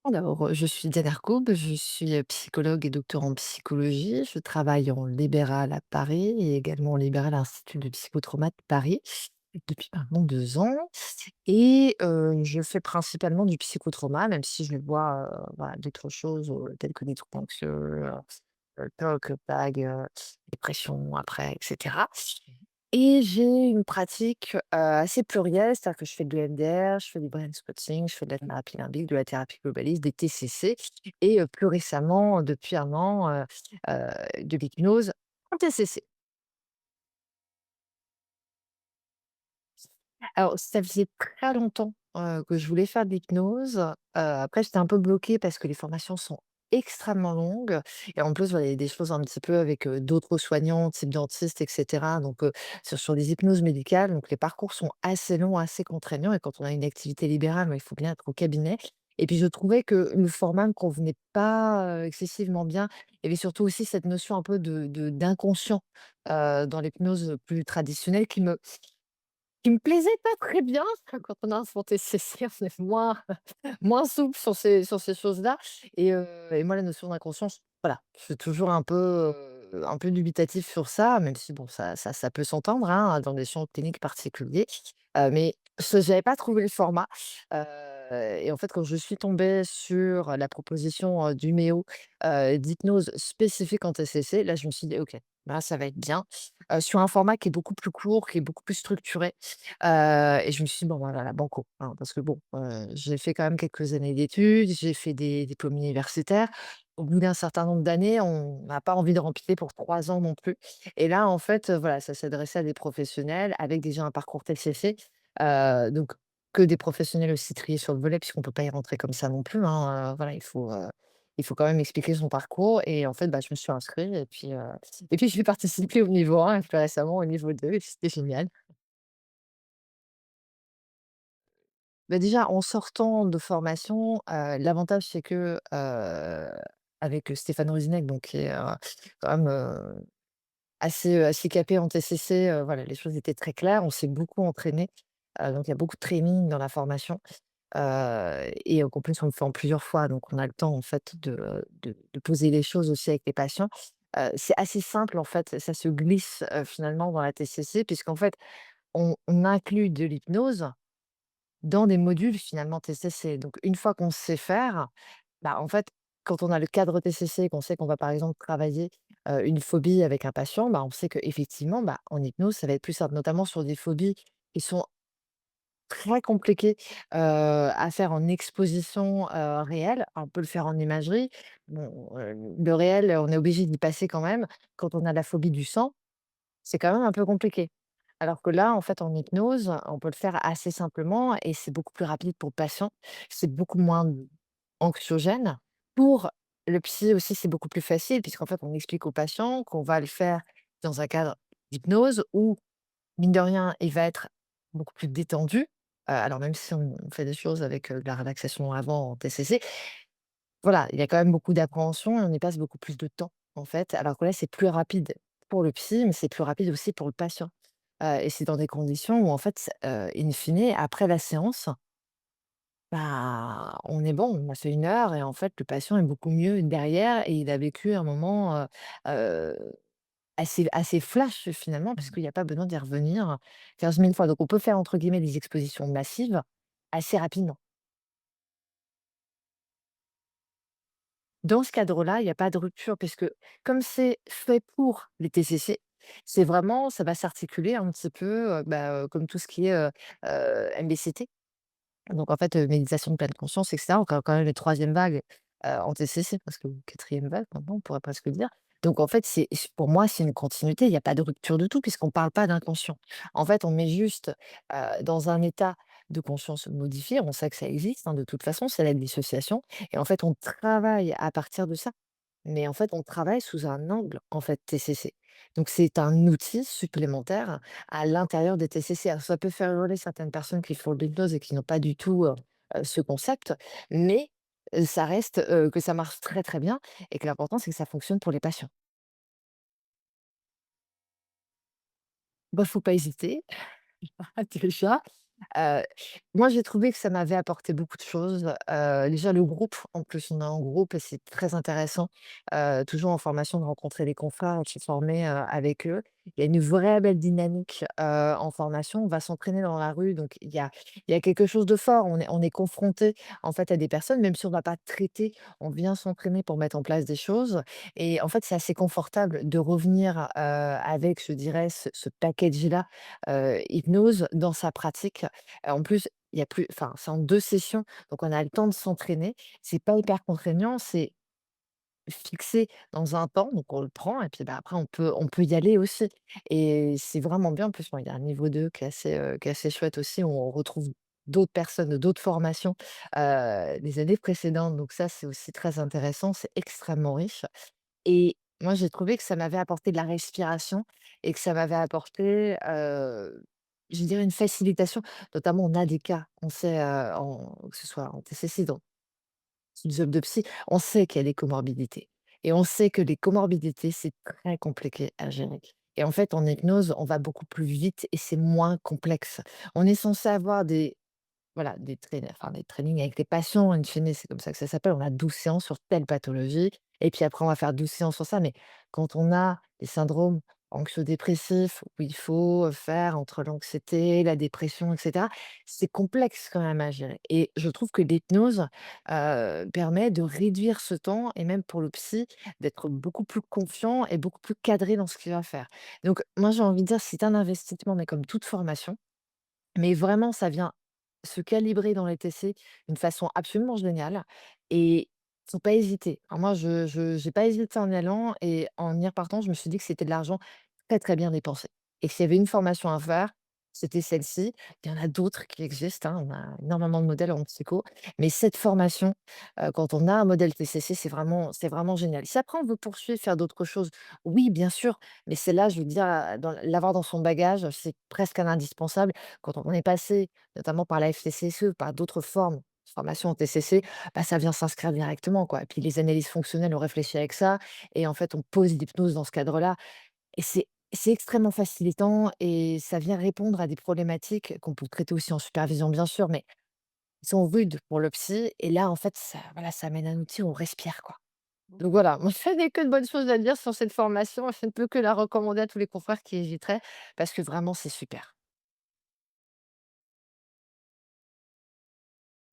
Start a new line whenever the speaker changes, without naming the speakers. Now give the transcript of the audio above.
Alors, je suis Diane Ercoub, je suis, psychologue et docteur en psychologie. Je travaille en libéral à Paris et également en libéral à l'Institut de psychotrauma de Paris depuis maintenant 2 ans et je fais principalement du psychotrauma, même si je vois, voilà, d'autres choses, telles que des troubles anxieux, TOC, TAG, dépression après et cetera. Et j'ai une pratique, assez plurielle, c'est-à-dire que je fais de l'EMDR, je fais du brain spotting, je fais de la thérapie limbique, de la thérapie globaliste, des TCC et plus récemment, depuis 1 an, de l'hypnose en TCC. Alors, ça faisait très longtemps, que je voulais faire de l'hypnose. Après j'étais un peu bloquée parce que les formations sont extrêmement longues et en plus, voilà, il y a des choses un petit peu avec, d'autres soignants, type dentiste et cetera, donc sur des hypnoses médicales, donc les parcours sont assez longs, assez contraignants et quand on a une activité libérale, bah, il faut bien être au cabinet et puis je trouvais que le format me convenait pas, excessivement bien. Il y avait surtout aussi cette notion un peu d'inconscient, dans l'hypnose plus traditionnelle qui me plaisait pas très bien. Quand on a un son TCC, on est moins souple sur ces choses-là et moi, la notion d'inconscience, voilà, je suis toujours un peu dubitatif sur ça, même si bon, ça peut s'entendre, hein, dans des champs cliniques particuliers, mais j'avais pas trouvé le format, heu et en fait, quand je suis tombée sur la proposition, d'Uméo, d'hypnose spécifique en TCC, là, je me suis dit: «OK, là, ça va être bien», sur un format qui est beaucoup plus court, qui est beaucoup plus structuré. Et je me suis dit: «Bon, voilà, banco», hein, parce que bon, j'ai fait quand même quelques années d'études, j'ai fait des diplômes universitaires. Au bout d'un certain nombre d'années, on n'a pas envie de remplir pour 3 ans non plus et là, en fait, voilà, ça s'adressait à des professionnels avec déjà un parcours TCC, donc que des professionnels aussi triés sur le volet puisqu'on ne peut pas y rentrer comme ça non plus, hein, voilà, il faut quand même expliquer son parcours et en fait, bah, je me suis inscrite et puis j'ai participé au niveau 1 et plus récemment au niveau 2 et c'était génial. Bah, déjà, en sortant de formation, l'avantage c'est que, avec, Stéphane Rusinek donc qui est, quand même, assez capé en TCC, voilà, les choses étaient très claires. On s'est beaucoup entraîné, donc il y a beaucoup de training dans la formation, et qu'en plus on le fait en plusieurs fois, donc on a le temps en fait de poser les choses aussi avec les patients. C'est assez simple en fait, ça se glisse, finalement dans la TCC puisqu'en fait on inclut de l'hypnose dans des modules finalement TCC. Donc une fois qu'on sait faire, bah, en fait, quand on a le cadre TCC, qu'on sait qu'on va par exemple travailler, une phobie avec un patient, bah, on sait qu'effectivement, bah, en hypnose, ça va être plus simple, notamment sur des phobies qui sont très compliquées, à faire en exposition, réelle. On peut le faire en imagerie. Bon, le réel, on est obligé d'y passer quand même. Quand on a la phobie du sang, c'est quand même un peu compliqué. Alors que là, en fait, en hypnose, on peut le faire assez simplement et c'est beaucoup plus rapide pour le patient. C'est beaucoup moins anxiogène. Pour le psy aussi, c'est beaucoup plus facile puisqu'en fait, on explique au patient qu'on va le faire dans un cadre d'hypnose où, mine de rien, il va être beaucoup plus détendu. Alors même si on fait des choses avec, de la relaxation avant en TCC, voilà, il y a quand même beaucoup d'appréhension et on y passe beaucoup plus de temps, en fait. Alors que là, c'est plus rapide pour le psy, mais c'est plus rapide aussi pour le patient. Et c'est dans des conditions où en fait, in fine, après la séance, bah, on est bon, on a fait 1 heure et en fait, le patient est beaucoup mieux derrière et il a vécu un moment, heu, assez flash finalement, parce qu'il y a pas besoin d'y revenir 15 000 fois. Donc on peut faire entre guillemets «des expositions massives» assez rapidement. Dans ce cadre-là, il y a pas de rupture puisque comme c'est fait pour les TCC, c'est vraiment ça va s'articuler un petit peu, comme tout ce qui est, MBCT. Donc en fait, méditation de pleine conscience et cetera. Donc quand même les 3e vagues, en TCC parce que 4e vague maintenant, on pourrait presque dire. Donc en fait, pour moi, c'est une continuité, il y a pas de rupture du tout puisqu'on parle pas d'inconscient. En fait, on met juste, dans un état de conscience modifié, on sait que ça existe, hein, de toute façon, c'est la dissociation et en fait, on travaille à partir de ça. Mais en fait, on travaille sous un angle, en fait, TCC. Donc c'est un outil supplémentaire à l'intérieur des TCC. Alors ça peut faire hurler certaines personnes qui font de l'hypnose et qui n'ont pas du tout, ce concept, mais ça reste, que ça marche très, très bien et que l'important, c'est que ça fonctionne pour les patients. Bah, faut pas hésiter, déjà. Heu, Moi, j'ai trouvé que ça m'avait apporté beaucoup de choses. Déjà le groupe, en plus, on est en groupe et c'est très intéressant, toujours en formation de rencontrer des confrères et de se former, avec eux. Il y a une vraie belle dynamique, en formation. On va s'entraîner dans la rue, donc il y a quelque chose de fort. On est confronté, en fait, à des personnes, même si on va pas traiter, on vient s'entraîner pour mettre en place des choses et en fait, c'est assez confortable de revenir, avec, je dirais, ce package-là, hypnose dans sa pratique. En plus, il y a plus enfin, c'est en 2 sessions, donc on a le temps de s'entraîner. C'est pas hyper contraignant, c'est fixé dans un temps, donc on le prend et puis, bah, après on peut y aller aussi et c'est vraiment bien. En plus, bon, il y a un niveau 2 qui est assez chouette aussi, où on retrouve d'autres personnes de d'autres formations, des années précédentes, donc ça, c'est aussi très intéressant, c'est extrêmement riche et moi, j'ai trouvé que ça m'avait apporté de la respiration et que ça m'avait apporté, je dirais une facilitation. Notamment, on a des cas, on sait, que ce soit en TCC, dans une job de psy, on sait qu'il y a des comorbidités et on sait que les comorbidités, c'est très compliqué à gérer et en fait, en hypnose, on va beaucoup plus vite et c'est moins complexe. On est censé avoir des voilà, des trainings avec les patients in fine, c'est comme ça que ça s'appelle. On a 12 séances sur telle pathologie et puis après on va faire 12 séances sur ça. Mais quand on a des syndromes anxio-dépressifs où il faut, faire entre l'anxiété, la dépression et cetera, c'est complexe quand même à gérer et je trouve que l'hypnose, permet de réduire ce temps et même pour le psy, d'être beaucoup plus confiant et beaucoup plus cadré dans ce qu'il va faire. Donc moi, j'ai envie de dire, c'est un investissement, mais comme toute formation, mais vraiment, ça vient se calibrer dans les TC d'une façon absolument géniale et faut pas hésiter. Alors moi, je j'ai pas hésité en y allant et en y repartant, je me suis dit que c'était de l'argent très, très bien dépensé et que s'il y avait une formation à faire, c'était celle-ci. Il y en a d'autres qui existent, hein, on a énormément de modèles en psycho, mais cette formation, quand on a un modèle TCC, c'est vraiment génial. Si après on veut poursuivre, faire d'autres choses, oui, bien sûr, mais c'est là je veux dire, dans l'avoir dans son bagage, c'est presque un indispensable quand on est passé notamment par la FTCSE, par d'autres formes de formation en TCC, bah, ça vient s'inscrire directement, quoi. Et puis les analyses fonctionnelles, on réfléchit avec ça et en fait, on pose l'hypnose dans ce cadre-là et c'est extrêmement facilitant et ça vient répondre à des problématiques qu'on peut traiter aussi en supervision, bien sûr, mais qui sont rudes pour le psy et là, en fait, ça voilà, ça amène un outil où on respire, quoi. Donc voilà, moi, je n'ai que de bonnes choses à dire sur cette formation et je ne peux que la recommander à tous les confrères qui hésiteraient parce que vraiment, c'est super.